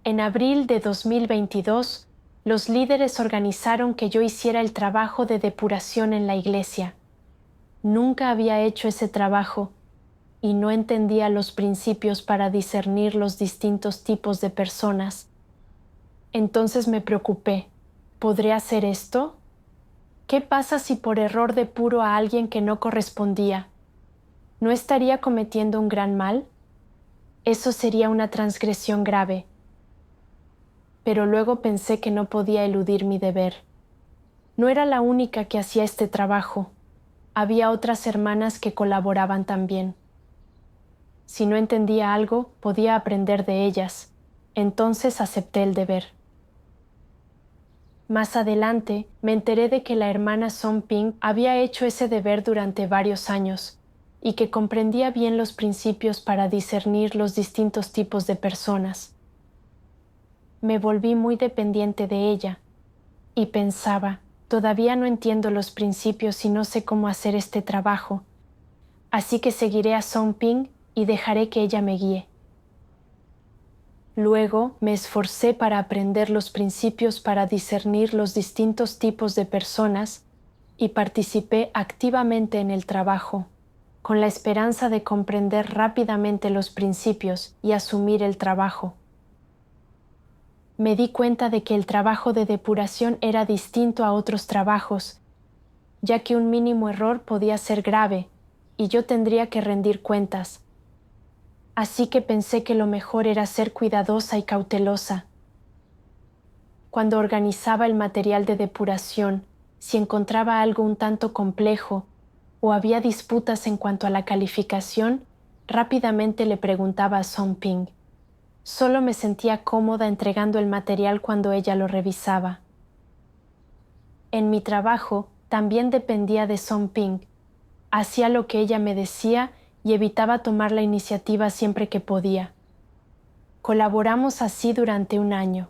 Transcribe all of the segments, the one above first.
En abril de 2022, los líderes organizaron que yo hiciera el trabajo de depuración en la iglesia. Nunca había hecho ese trabajo y no entendía los principios para discernir los distintos tipos de personas. Entonces me preocupé. ¿Podré hacer esto? ¿Qué pasa si por error depuro a alguien que no correspondía? ¿No estaría cometiendo un gran mal? Eso sería una transgresión grave. Pero luego pensé que no podía eludir mi deber. No era la única que hacía este trabajo. Había otras hermanas que colaboraban también. Si no entendía algo, podía aprender de ellas. Entonces acepté el deber. Más adelante, me enteré de que la hermana Song Ping había hecho ese deber durante varios años y que comprendía bien los principios para discernir los distintos tipos de personas. Me volví muy dependiente de ella y pensaba, todavía no entiendo los principios y no sé cómo hacer este trabajo, así que seguiré a Song Ping y dejaré que ella me guíe. Luego me esforcé para aprender los principios para discernir los distintos tipos de personas y participé activamente en el trabajo, con la esperanza de comprender rápidamente los principios y asumir el trabajo. Me di cuenta de que el trabajo de depuración era distinto a otros trabajos, ya que un mínimo error podía ser grave y yo tendría que rendir cuentas. Así que pensé que lo mejor era ser cuidadosa y cautelosa. Cuando organizaba el material de depuración, si encontraba algo un tanto complejo o había disputas en cuanto a la calificación, rápidamente le preguntaba a Song Ping. Solo me sentía cómoda entregando el material cuando ella lo revisaba. En mi trabajo también dependía de Song Ping. Hacía lo que ella me decía y evitaba tomar la iniciativa siempre que podía. Colaboramos así durante un año.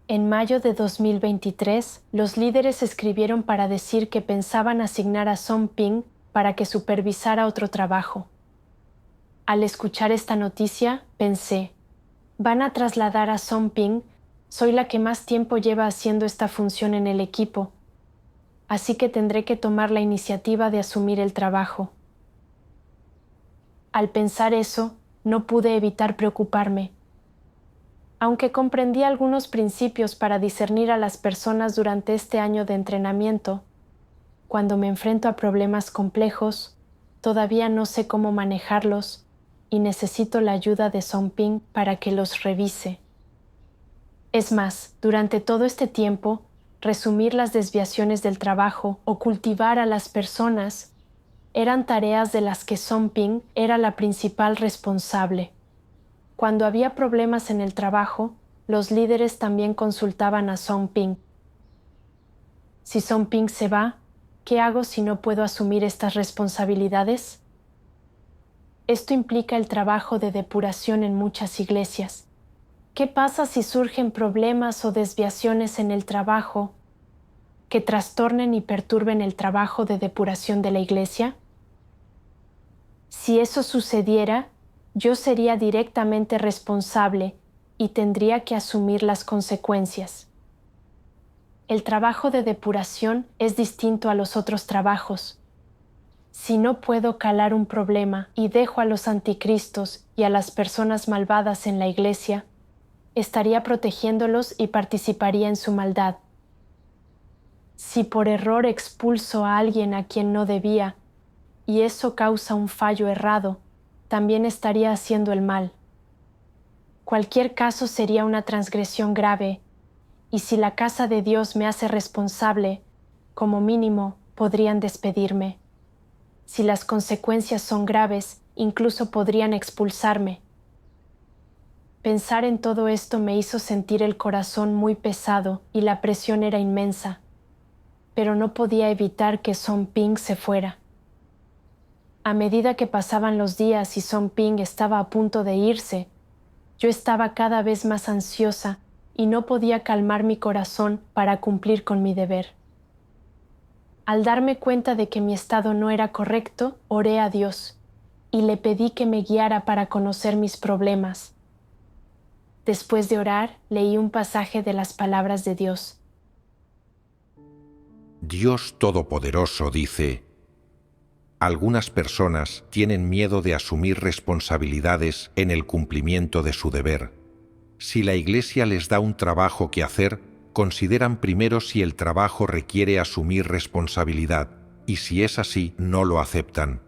En mayo de 2023, los líderes escribieron para decir que pensaban asignar a Song Ping para que supervisara otro trabajo. Al escuchar esta noticia, pensé, van a trasladar a Song Ping, soy la que más tiempo lleva haciendo esta función en el equipo, así que tendré que tomar la iniciativa de asumir el trabajo. Al pensar eso, no pude evitar preocuparme. Aunque comprendí algunos principios para discernir a las personas durante este año de entrenamiento, cuando me enfrento a problemas complejos, todavía no sé cómo manejarlos y necesito la ayuda de Song Ping para que los revise. Es más, durante todo este tiempo, resumir las desviaciones del trabajo o cultivar a las personas eran tareas de las que Song Ping era la principal responsable. Cuando había problemas en el trabajo, los líderes también consultaban a Song Ping. Si Song Ping se va, ¿qué hago si no puedo asumir estas responsabilidades? Esto implica el trabajo de depuración en muchas iglesias. ¿Qué pasa si surgen problemas o desviaciones en el trabajo que trastornen y perturben el trabajo de depuración de la iglesia? Si eso sucediera, yo sería directamente responsable y tendría que asumir las consecuencias. El trabajo de depuración es distinto a los otros trabajos. Si no puedo calar un problema y dejo a los anticristos y a las personas malvadas en la iglesia, estaría protegiéndolos y participaría en su maldad. Si por error expulso a alguien a quien no debía, y eso causa un fallo errado, también estaría haciendo el mal. Cualquier caso sería una transgresión grave, y si la casa de Dios me hace responsable, como mínimo podrían despedirme. Si las consecuencias son graves, incluso podrían expulsarme. Pensar en todo esto me hizo sentir el corazón muy pesado y la presión era inmensa, pero no podía evitar que Song Ping se fuera. A medida que pasaban los días y Song Ping estaba a punto de irse, yo estaba cada vez más ansiosa y no podía calmar mi corazón para cumplir con mi deber. Al darme cuenta de que mi estado no era correcto, oré a Dios y le pedí que me guiara para conocer mis problemas. Después de orar, leí un pasaje de las palabras de Dios. Dios Todopoderoso dice: algunas personas tienen miedo de asumir responsabilidades en el cumplimiento de su deber. Si la Iglesia les da un trabajo que hacer, consideran primero si el trabajo requiere asumir responsabilidad, y si es así, no lo aceptan.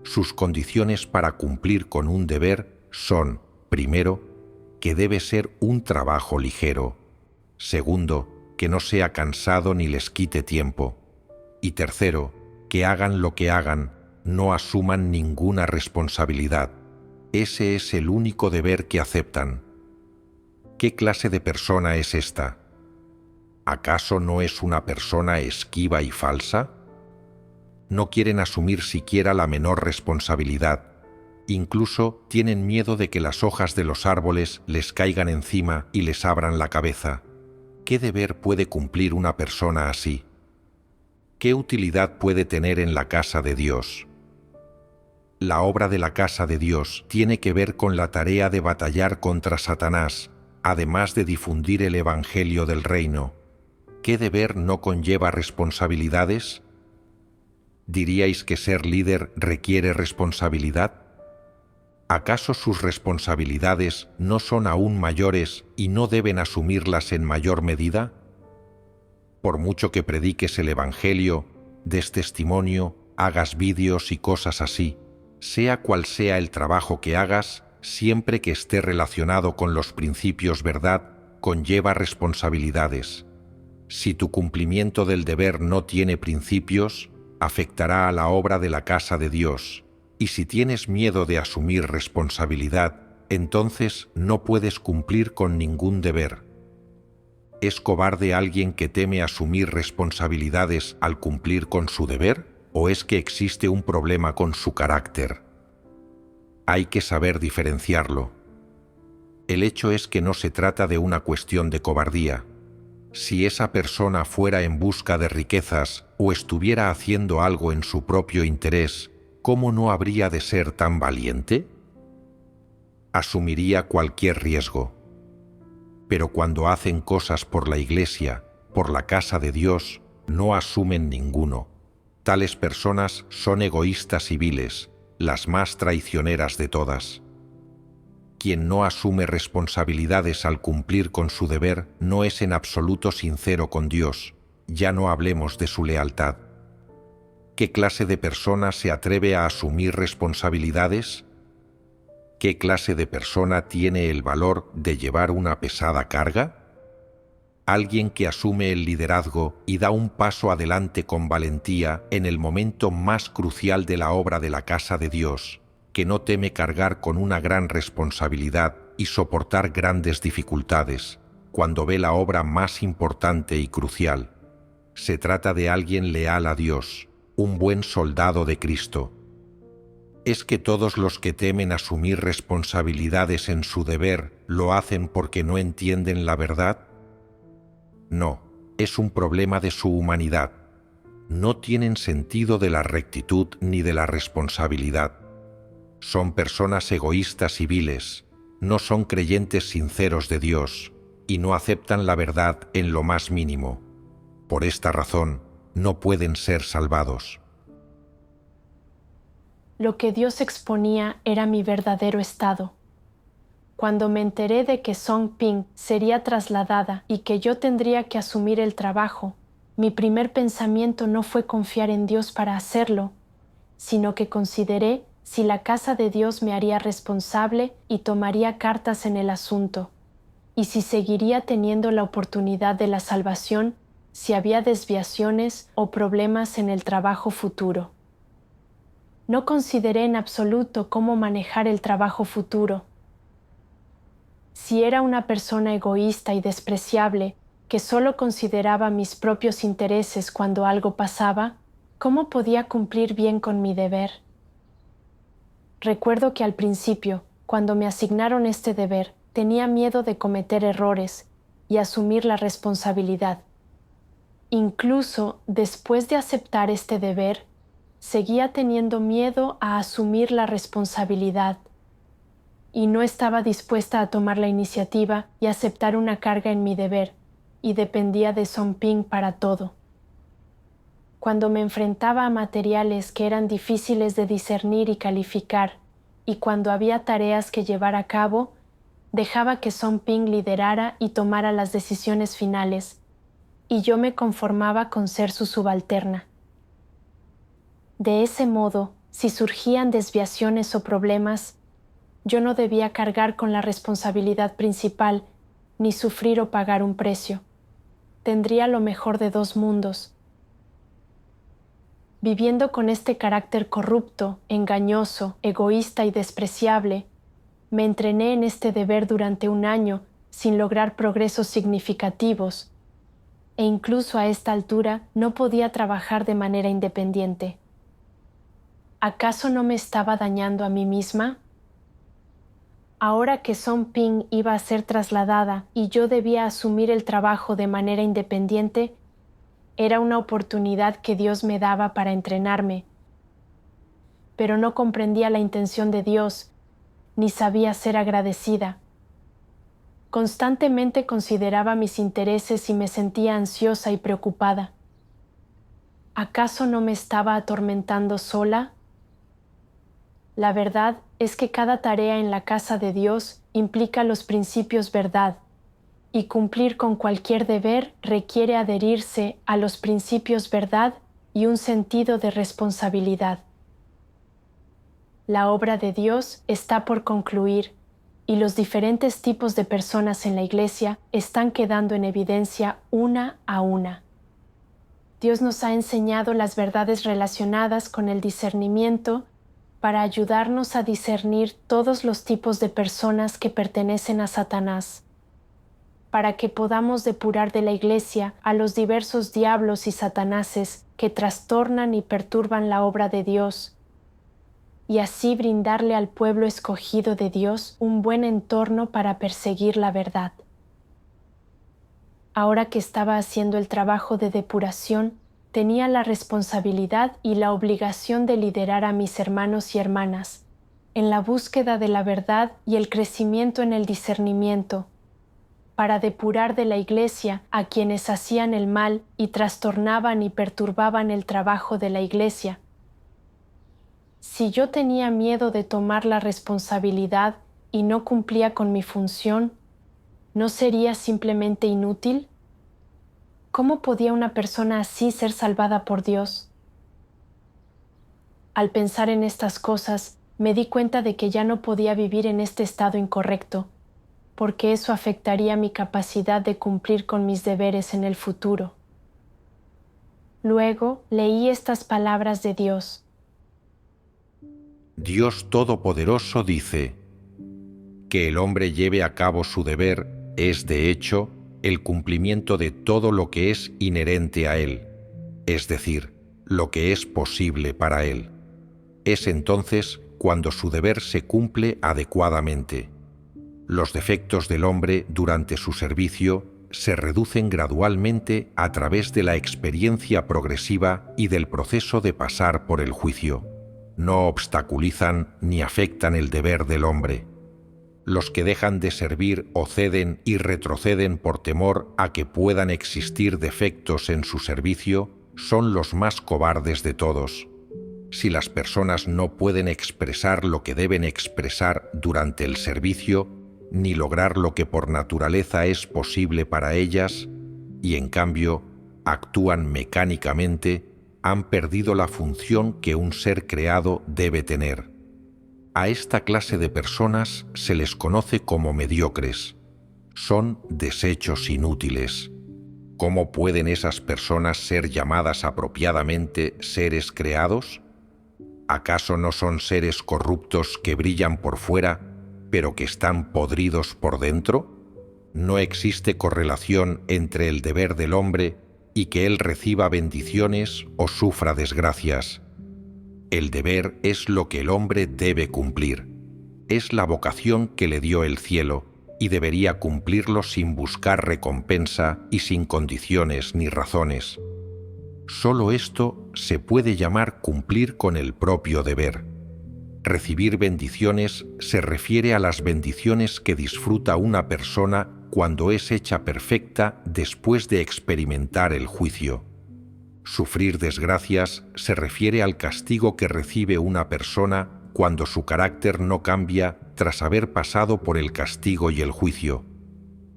Sus condiciones para cumplir con un deber son, primero, que debe ser un trabajo ligero; segundo, que no sea cansado ni les quite tiempo; y tercero, que hagan lo que hagan, no asuman ninguna responsabilidad. Ese es el único deber que aceptan. ¿Qué clase de persona es esta? ¿Acaso no es una persona esquiva y falsa? No quieren asumir siquiera la menor responsabilidad. Incluso tienen miedo de que las hojas de los árboles les caigan encima y les abran la cabeza. ¿Qué deber puede cumplir una persona así? ¿Qué utilidad puede tener en la casa de Dios? La obra de la casa de Dios tiene que ver con la tarea de batallar contra Satanás, además de difundir el Evangelio del Reino. ¿Qué deber no conlleva responsabilidades? ¿Diríais que ser líder requiere responsabilidad? ¿Acaso sus responsabilidades no son aún mayores y no deben asumirlas en mayor medida? Por mucho que prediques el Evangelio, des testimonio, hagas vídeos y cosas así, sea cual sea el trabajo que hagas, siempre que esté relacionado con los principios verdad, conlleva responsabilidades. Si tu cumplimiento del deber no tiene principios, afectará a la obra de la casa de Dios, y si tienes miedo de asumir responsabilidad, entonces no puedes cumplir con ningún deber. ¿Es cobarde alguien que teme asumir responsabilidades al cumplir con su deber, o es que existe un problema con su carácter? Hay que saber diferenciarlo. El hecho es que no se trata de una cuestión de cobardía. Si esa persona fuera en busca de riquezas o estuviera haciendo algo en su propio interés, ¿cómo no habría de ser tan valiente? Asumiría cualquier riesgo. Pero cuando hacen cosas por la Iglesia, por la casa de Dios, no asumen ninguno. Tales personas son egoístas y viles, las más traicioneras de todas. Quien no asume responsabilidades al cumplir con su deber no es en absoluto sincero con Dios, ya no hablemos de su lealtad. ¿Qué clase de persona se atreve a asumir responsabilidades? ¿Qué clase de persona tiene el valor de llevar una pesada carga? Alguien que asume el liderazgo y da un paso adelante con valentía en el momento más crucial de la obra de la casa de Dios, que no teme cargar con una gran responsabilidad y soportar grandes dificultades, cuando ve la obra más importante y crucial. Se trata de alguien leal a Dios, un buen soldado de Cristo. ¿Es que todos los que temen asumir responsabilidades en su deber lo hacen porque no entienden la verdad? No, es un problema de su humanidad. No tienen sentido de la rectitud ni de la responsabilidad. Son personas egoístas y viles, no son creyentes sinceros de Dios y no aceptan la verdad en lo más mínimo. Por esta razón, no pueden ser salvados. Lo que Dios exponía era mi verdadero estado. Cuando me enteré de que Song Ping sería trasladada y que yo tendría que asumir el trabajo, mi primer pensamiento no fue confiar en Dios para hacerlo, sino que consideré si la casa de Dios me haría responsable y tomaría cartas en el asunto, y si seguiría teniendo la oportunidad de la salvación si había desviaciones o problemas en el trabajo futuro. No consideré en absoluto cómo manejar el trabajo futuro. Si era una persona egoísta y despreciable que solo consideraba mis propios intereses cuando algo pasaba, ¿cómo podía cumplir bien con mi deber? Recuerdo que al principio, cuando me asignaron este deber, tenía miedo de cometer errores y asumir la responsabilidad. Incluso después de aceptar este deber, seguía teniendo miedo a asumir la responsabilidad. y no estaba dispuesta a tomar la iniciativa y aceptar una carga en mi deber, y dependía de Song Ping para todo. Cuando me enfrentaba a materiales que eran difíciles de discernir y calificar, y cuando había tareas que llevar a cabo, dejaba que Song Ping liderara y tomara las decisiones finales, y yo me conformaba con ser su subalterna. De ese modo, si surgían desviaciones o problemas, yo no debía cargar con la responsabilidad principal, ni sufrir o pagar un precio. Tendría lo mejor de dos mundos. Viviendo con este carácter corrupto, engañoso, egoísta y despreciable, me entrené en este deber durante un año sin lograr progresos significativos, e incluso a esta altura no podía trabajar de manera independiente. ¿Acaso no me estaba dañando a mí misma? Ahora que Song Ping iba a ser trasladada y yo debía asumir el trabajo de manera independiente, era una oportunidad que Dios me daba para entrenarme. Pero no comprendía la intención de Dios, ni sabía ser agradecida. Constantemente consideraba mis intereses y me sentía ansiosa y preocupada. ¿Acaso no me estaba atormentando sola? La verdad es que cada tarea en la casa de Dios implica los principios verdad, y cumplir con cualquier deber requiere adherirse a los principios verdad y un sentido de responsabilidad. La obra de Dios está por concluir, y los diferentes tipos de personas en la Iglesia están quedando en evidencia una a una. Dios nos ha enseñado las verdades relacionadas con el discernimiento para ayudarnos a discernir todos los tipos de personas que pertenecen a Satanás, para que podamos depurar de la Iglesia a los diversos diablos y satanases que trastornan y perturban la obra de Dios, y así brindarle al pueblo escogido de Dios un buen entorno para perseguir la verdad. Ahora que estaba haciendo el trabajo de depuración, tenía la responsabilidad y la obligación de liderar a mis hermanos y hermanas en la búsqueda de la verdad y el crecimiento en el discernimiento, para depurar de la Iglesia a quienes hacían el mal y trastornaban y perturbaban el trabajo de la Iglesia. Si yo tenía miedo de tomar la responsabilidad y no cumplía con mi función, ¿no sería simplemente inútil? ¿Cómo podía una persona así ser salvada por Dios? Al pensar en estas cosas, me di cuenta de que ya no podía vivir en este estado incorrecto, porque eso afectaría mi capacidad de cumplir con mis deberes en el futuro. Luego leí estas palabras de Dios. Dios Todopoderoso dice: que el hombre lleve a cabo su deber es, de hecho, el cumplimiento de todo lo que es inherente a él, es decir, lo que es posible para él. Es entonces cuando su deber se cumple adecuadamente. Los defectos del hombre durante su servicio se reducen gradualmente a través de la experiencia progresiva y del proceso de pasar por el juicio. No obstaculizan ni afectan el deber del hombre. Los que dejan de servir o ceden y retroceden por temor a que puedan existir defectos en su servicio son los más cobardes de todos. Si las personas no pueden expresar lo que deben expresar durante el servicio, ni lograr lo que por naturaleza es posible para ellas, y en cambio actúan mecánicamente, han perdido la función que un ser creado debe tener. A esta clase de personas se les conoce como mediocres. Son desechos inútiles. ¿Cómo pueden esas personas ser llamadas apropiadamente seres creados? ¿Acaso no son seres corruptos que brillan por fuera, pero que están podridos por dentro? ¿No existe correlación entre el deber del hombre y que él reciba bendiciones o sufra desgracias? El deber es lo que el hombre debe cumplir. Es la vocación que le dio el cielo y debería cumplirlo sin buscar recompensa y sin condiciones ni razones. Solo esto se puede llamar cumplir con el propio deber. Recibir bendiciones se refiere a las bendiciones que disfruta una persona cuando es hecha perfecta después de experimentar el juicio. Sufrir desgracias se refiere al castigo que recibe una persona cuando su carácter no cambia tras haber pasado por el castigo y el juicio,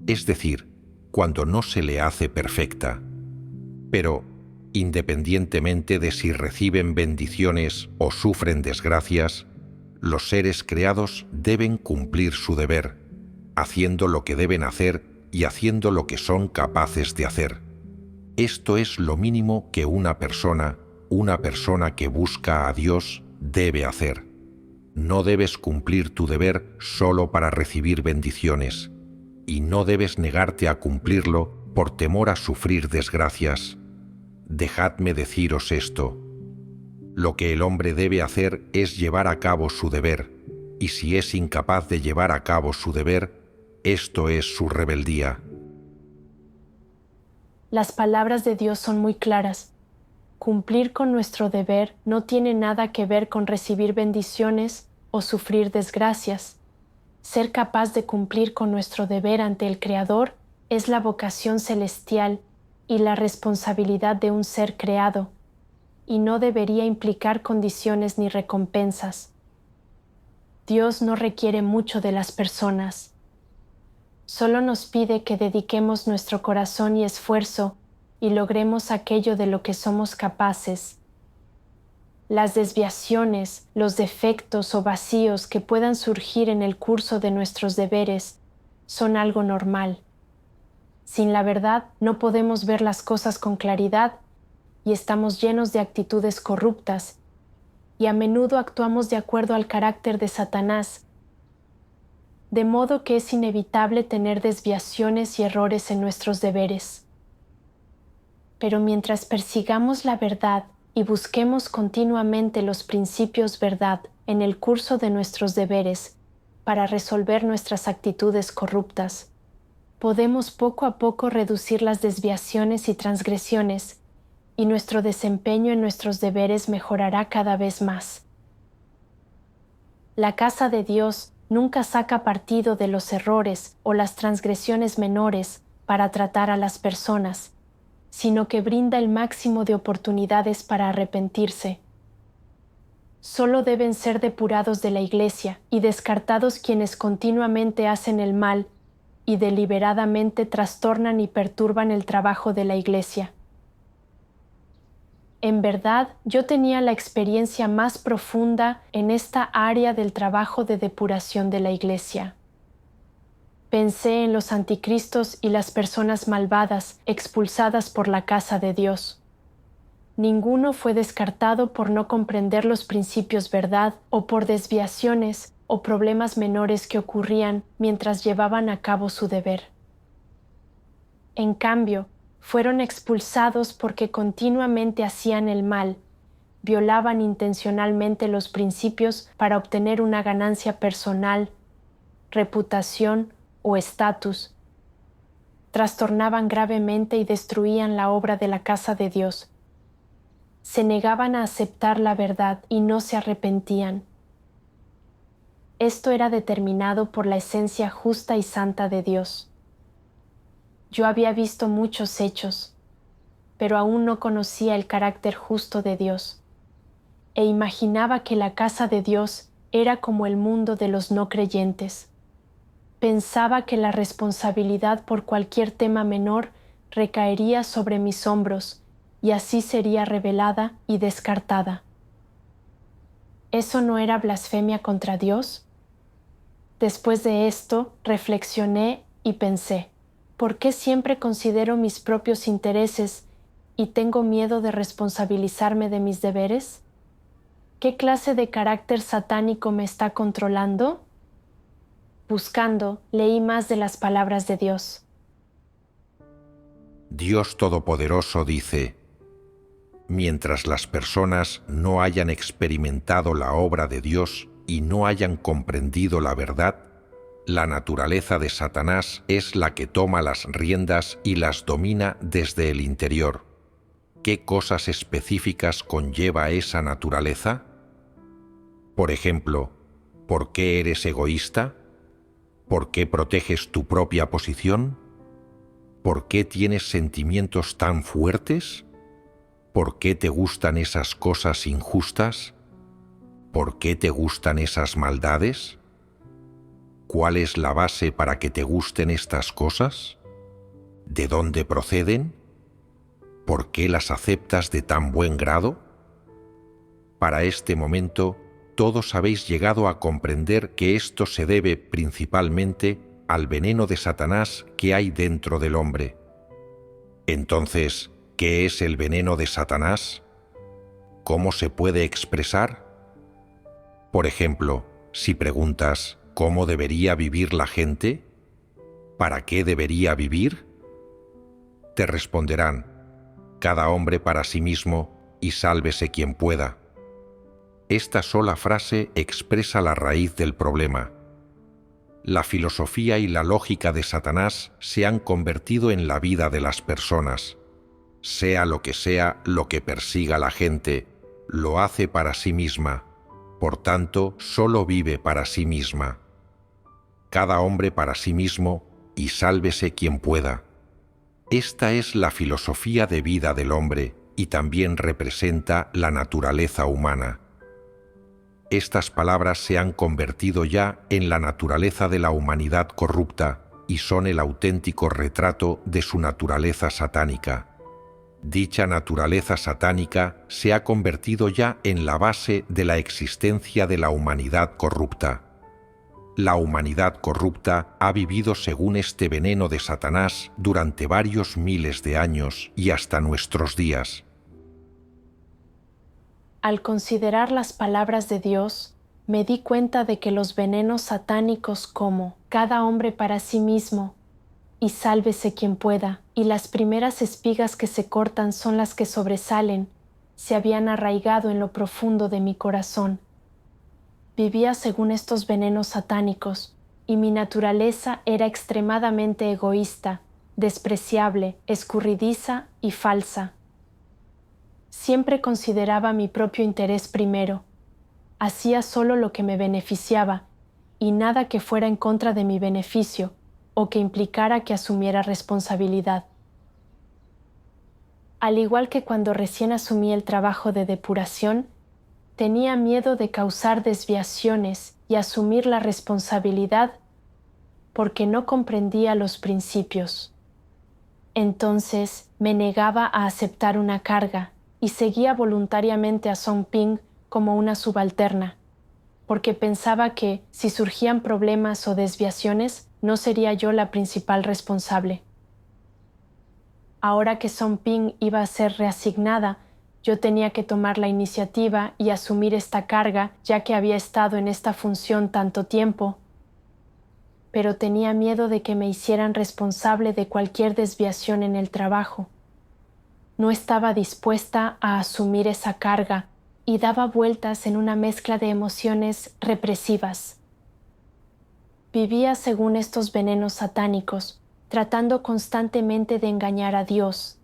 es decir, cuando no se le hace perfecta. Pero, independientemente de si reciben bendiciones o sufren desgracias, los seres creados deben cumplir su deber, haciendo lo que deben hacer y haciendo lo que son capaces de hacer. Esto es lo mínimo que una persona que busca a Dios, debe hacer. No debes cumplir tu deber solo para recibir bendiciones, y no debes negarte a cumplirlo por temor a sufrir desgracias. Dejadme deciros esto: lo que el hombre debe hacer es llevar a cabo su deber, y si es incapaz de llevar a cabo su deber, esto es su rebeldía. Las palabras de Dios son muy claras. Cumplir con nuestro deber no tiene nada que ver con recibir bendiciones o sufrir desgracias. Ser capaz de cumplir con nuestro deber ante el Creador es la vocación celestial y la responsabilidad de un ser creado, y no debería implicar condiciones ni recompensas. Dios no requiere mucho de las personas. Solo nos pide que dediquemos nuestro corazón y esfuerzo y logremos aquello de lo que somos capaces. Las desviaciones, los defectos o vacíos que puedan surgir en el curso de nuestros deberes son algo normal. Sin la verdad no podemos ver las cosas con claridad y estamos llenos de actitudes corruptas, y a menudo actuamos de acuerdo al carácter de Satanás, de modo que es inevitable tener desviaciones y errores en nuestros deberes. Pero mientras persigamos la verdad y busquemos continuamente los principios verdad en el curso de nuestros deberes para resolver nuestras actitudes corruptas, podemos poco a poco reducir las desviaciones y transgresiones, y nuestro desempeño en nuestros deberes mejorará cada vez más. La casa de Dios nunca saca partido de los errores o las transgresiones menores para tratar a las personas, sino que brinda el máximo de oportunidades para arrepentirse. Solo deben ser depurados de la Iglesia y descartados quienes continuamente hacen el mal y deliberadamente trastornan y perturban el trabajo de la Iglesia. En verdad, yo tenía la experiencia más profunda en esta área del trabajo de depuración de la Iglesia. Pensé en los anticristos y las personas malvadas expulsadas por la casa de Dios. Ninguno fue descartado por no comprender los principios verdad o por desviaciones o problemas menores que ocurrían mientras llevaban a cabo su deber. En cambio, fueron expulsados porque continuamente hacían el mal, violaban intencionalmente los principios para obtener una ganancia personal, reputación o estatus, trastornaban gravemente y destruían la obra de la casa de Dios. Se negaban a aceptar la verdad y no se arrepentían. Esto era determinado por la esencia justa y santa de Dios. Yo había visto muchos hechos, pero aún no conocía el carácter justo de Dios, e imaginaba que la casa de Dios era como el mundo de los no creyentes. Pensaba que la responsabilidad por cualquier tema menor recaería sobre mis hombros y así sería revelada y descartada. ¿Eso no era blasfemia contra Dios? Después de esto, reflexioné y pensé: ¿por qué siempre considero mis propios intereses y tengo miedo de responsabilizarme de mis deberes? ¿Qué clase de carácter satánico me está controlando? Buscando, leí más de las palabras de Dios. Dios Todopoderoso dice: mientras las personas no hayan experimentado la obra de Dios y no hayan comprendido la verdad, la naturaleza de Satanás es la que toma las riendas y las domina desde el interior. ¿Qué cosas específicas conlleva esa naturaleza? Por ejemplo, ¿por qué eres egoísta? ¿Por qué proteges tu propia posición? ¿Por qué tienes sentimientos tan fuertes? ¿Por qué te gustan esas cosas injustas? ¿Por qué te gustan esas maldades? ¿Cuál es la base para que te gusten estas cosas? ¿De dónde proceden? ¿Por qué las aceptas de tan buen grado? Para este momento, todos habéis llegado a comprender que esto se debe principalmente al veneno de Satanás que hay dentro del hombre. Entonces, ¿qué es el veneno de Satanás? ¿Cómo se puede expresar? Por ejemplo, si preguntas ¿cómo debería vivir la gente? ¿Para qué debería vivir? Te responderán, cada hombre para sí mismo y sálvese quien pueda. Esta sola frase expresa la raíz del problema. La filosofía y la lógica de Satanás se han convertido en la vida de las personas. Sea lo que persiga la gente, lo hace para sí misma, por tanto, solo vive para sí misma. Cada hombre para sí mismo y sálvese quien pueda. Esta es la filosofía de vida del hombre y también representa la naturaleza humana. Estas palabras se han convertido ya en la naturaleza de la humanidad corrupta y son el auténtico retrato de su naturaleza satánica. Dicha naturaleza satánica se ha convertido ya en la base de la existencia de la humanidad corrupta. La humanidad corrupta ha vivido según este veneno de Satanás durante varios miles de años y hasta nuestros días. Al considerar las palabras de Dios, me di cuenta de que los venenos satánicos como cada hombre para sí mismo y sálvese quien pueda, y las primeras espigas que se cortan son las que sobresalen, se habían arraigado en lo profundo de mi corazón. Vivía según estos venenos satánicos, y mi naturaleza era extremadamente egoísta, despreciable, escurridiza y falsa. Siempre consideraba mi propio interés primero. Hacía solo lo que me beneficiaba, y nada que fuera en contra de mi beneficio, o que implicara que asumiera responsabilidad. Al igual que cuando recién asumí el trabajo de depuración, tenía miedo de causar desviaciones y asumir la responsabilidad porque no comprendía los principios. Entonces me negaba a aceptar una carga y seguía voluntariamente a Song Ping como una subalterna, porque pensaba que, si surgían problemas o desviaciones, no sería yo la principal responsable. Ahora que Song Ping iba a ser reasignada, yo tenía que tomar la iniciativa y asumir esta carga, ya que había estado en esta función tanto tiempo. Pero tenía miedo de que me hicieran responsable de cualquier desviación en el trabajo. No estaba dispuesta a asumir esa carga y daba vueltas en una mezcla de emociones represivas. Vivía según estos venenos satánicos, tratando constantemente de engañar a Dios.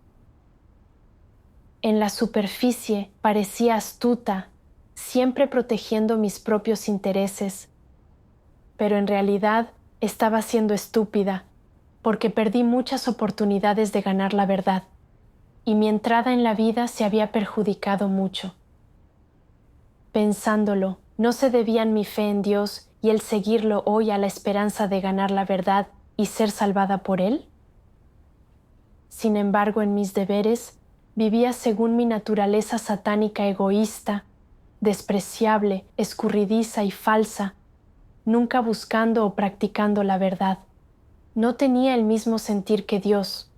En la superficie parecía astuta, siempre protegiendo mis propios intereses, pero en realidad estaba siendo estúpida, porque perdí muchas oportunidades de ganar la verdad, y mi entrada en la vida se había perjudicado mucho. Pensándolo, ¿no se debían mi fe en Dios y el seguirlo hoy a la esperanza de ganar la verdad y ser salvada por Él? Sin embargo, en mis deberes, vivía según mi naturaleza satánica egoísta, despreciable, escurridiza y falsa, nunca buscando o practicando la verdad. No tenía el mismo sentir que Dios.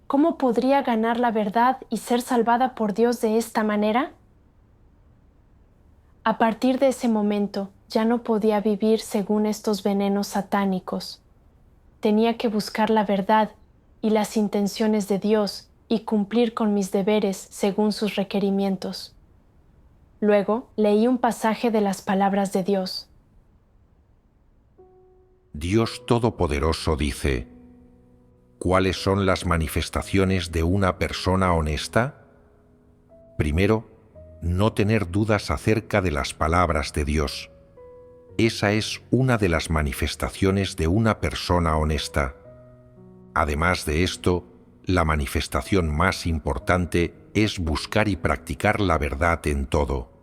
¿Cómo podría ganar la verdad y ser salvada por Dios de esta manera? A partir de ese momento, ya no podía vivir según estos venenos satánicos. Tenía que buscar la verdad y las intenciones de Dios y cumplir con mis deberes según sus requerimientos. Luego leí un pasaje de las palabras de Dios. Dios Todopoderoso dice: ¿cuáles son las manifestaciones de una persona honesta? Primero, no tener dudas acerca de las palabras de Dios. Esa es una de las manifestaciones de una persona honesta. Además de esto, la manifestación más importante es buscar y practicar la verdad en todo.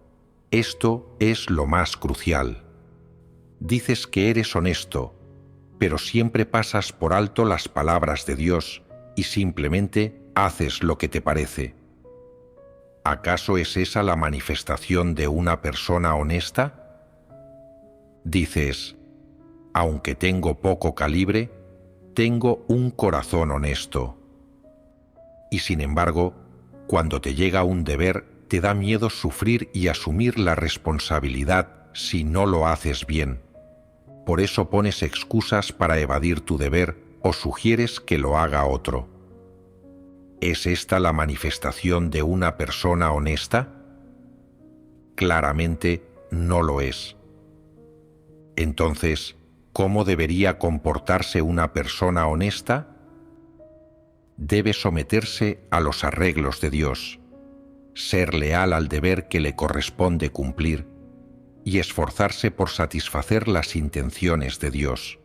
Esto es lo más crucial. Dices que eres honesto, pero siempre pasas por alto las palabras de Dios y simplemente haces lo que te parece. ¿Acaso es esa la manifestación de una persona honesta? Dices, aunque tengo poco calibre, tengo un corazón honesto. Y sin embargo, cuando te llega un deber, te da miedo sufrir y asumir la responsabilidad si no lo haces bien. Por eso pones excusas para evadir tu deber o sugieres que lo haga otro. ¿Es esta la manifestación de una persona honesta? Claramente no lo es. Entonces, ¿cómo debería comportarse una persona honesta? Debe someterse a los arreglos de Dios, ser leal al deber que le corresponde cumplir y esforzarse por satisfacer las intenciones de Dios.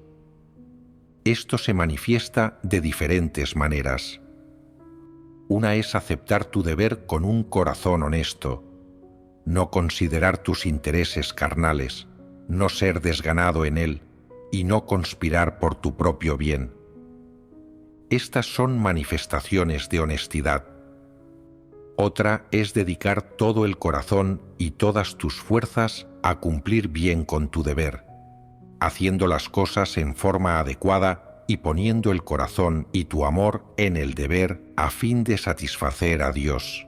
Esto se manifiesta de diferentes maneras. Una es aceptar tu deber con un corazón honesto, no considerar tus intereses carnales, no ser desganado en él y no conspirar por tu propio bien. Estas son manifestaciones de honestidad. Otra es dedicar todo el corazón y todas tus fuerzas a cumplir bien con tu deber, haciendo las cosas en forma adecuada y poniendo el corazón y tu amor en el deber a fin de satisfacer a Dios.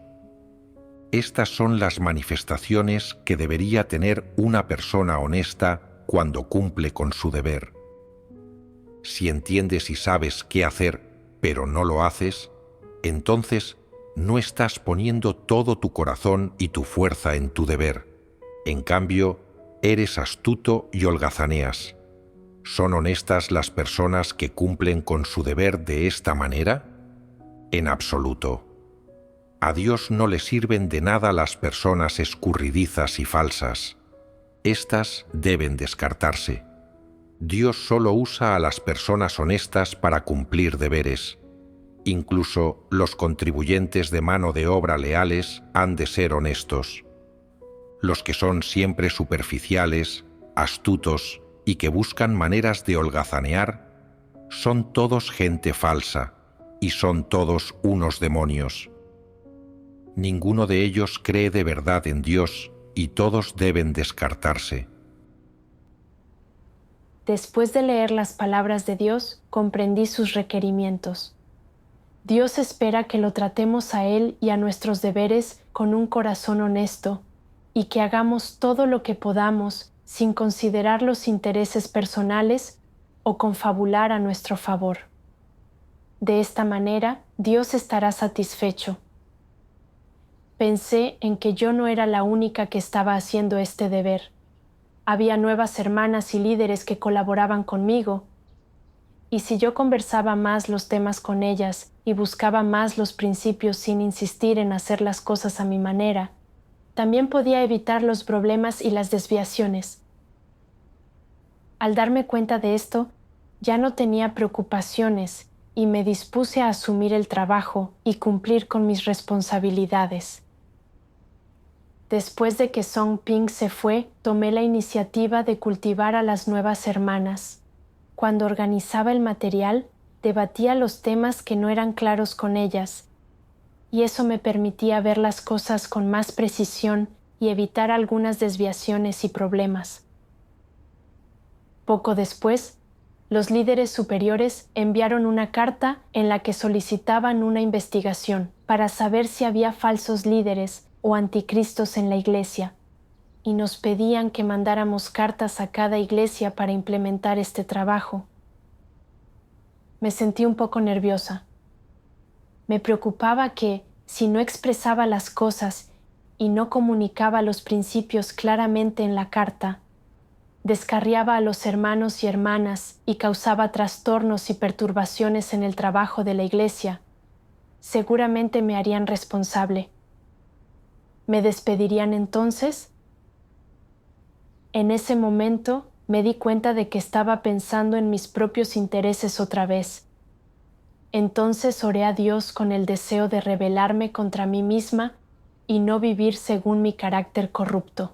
Estas son las manifestaciones que debería tener una persona honesta cuando cumple con su deber. Si entiendes y sabes qué hacer, pero no lo haces, entonces no estás poniendo todo tu corazón y tu fuerza en tu deber. En cambio, eres astuto y holgazaneas. ¿Son honestas las personas que cumplen con su deber de esta manera? En absoluto. A Dios no le sirven de nada las personas escurridizas y falsas. Estas deben descartarse. Dios solo usa a las personas honestas para cumplir deberes. Incluso los contribuyentes de mano de obra leales han de ser honestos. Los que son siempre superficiales, astutos y que buscan maneras de holgazanear, son todos gente falsa y son todos unos demonios. Ninguno de ellos cree de verdad en Dios y todos deben descartarse. Después de leer las palabras de Dios, comprendí sus requerimientos. Dios espera que lo tratemos a Él y a nuestros deberes con un corazón honesto y que hagamos todo lo que podamos sin considerar los intereses personales o confabular a nuestro favor. De esta manera, Dios estará satisfecho. Pensé en que yo no era la única que estaba haciendo este deber. Había nuevas hermanas y líderes que colaboraban conmigo, y si yo conversaba más los temas con ellas y buscaba más los principios sin insistir en hacer las cosas a mi manera, también podía evitar los problemas y las desviaciones. Al darme cuenta de esto, ya no tenía preocupaciones y me dispuse a asumir el trabajo y cumplir con mis responsabilidades. Después de que Song Ping se fue, tomé la iniciativa de cultivar a las nuevas hermanas. Cuando organizaba el material, debatía los temas que no eran claros con ellas, y eso me permitía ver las cosas con más precisión y evitar algunas desviaciones y problemas. Poco después, los líderes superiores enviaron una carta en la que solicitaban una investigación para saber si había falsos líderes o anticristos en la iglesia, y nos pedían que mandáramos cartas a cada iglesia para implementar este trabajo. Me sentí un poco nerviosa. Me preocupaba que, si no expresaba las cosas y no comunicaba los principios claramente en la carta, descarriaba a los hermanos y hermanas y causaba trastornos y perturbaciones en el trabajo de la iglesia, seguramente me harían responsable. ¿Me despedirían entonces? En ese momento me di cuenta de que estaba pensando en mis propios intereses otra vez. Entonces oré a Dios con el deseo de rebelarme contra mí misma y no vivir según mi carácter corrupto.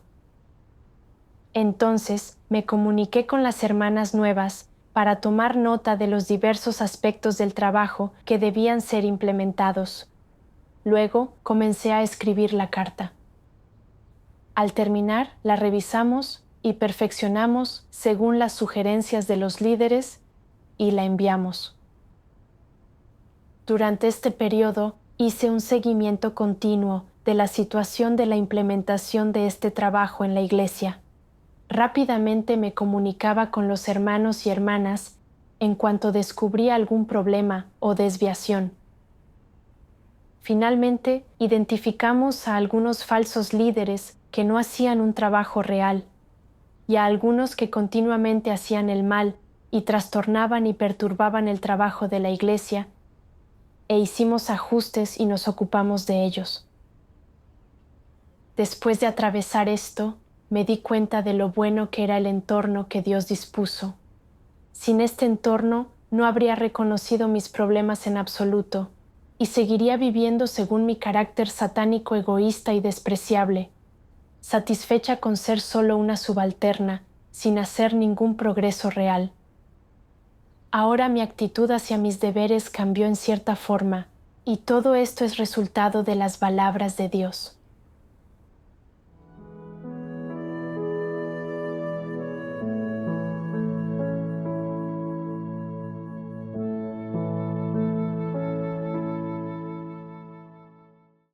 Entonces me comuniqué con las hermanas nuevas para tomar nota de los diversos aspectos del trabajo que debían ser implementados. Luego comencé a escribir la carta. Al terminar, la revisamos y perfeccionamos según las sugerencias de los líderes y la enviamos. Durante este periodo hice un seguimiento continuo de la situación de la implementación de este trabajo en la iglesia. Rápidamente me comunicaba con los hermanos y hermanas en cuanto descubría algún problema o desviación. Finalmente, identificamos a algunos falsos líderes que no hacían un trabajo real y a algunos que continuamente hacían el mal y trastornaban y perturbaban el trabajo de la iglesia, e hicimos ajustes y nos ocupamos de ellos. Después de atravesar esto, me di cuenta de lo bueno que era el entorno que Dios dispuso. Sin este entorno, no habría reconocido mis problemas en absoluto y seguiría viviendo según mi carácter satánico, egoísta y despreciable, satisfecha con ser solo una subalterna, sin hacer ningún progreso real. Ahora mi actitud hacia mis deberes cambió en cierta forma, y todo esto es resultado de las palabras de Dios.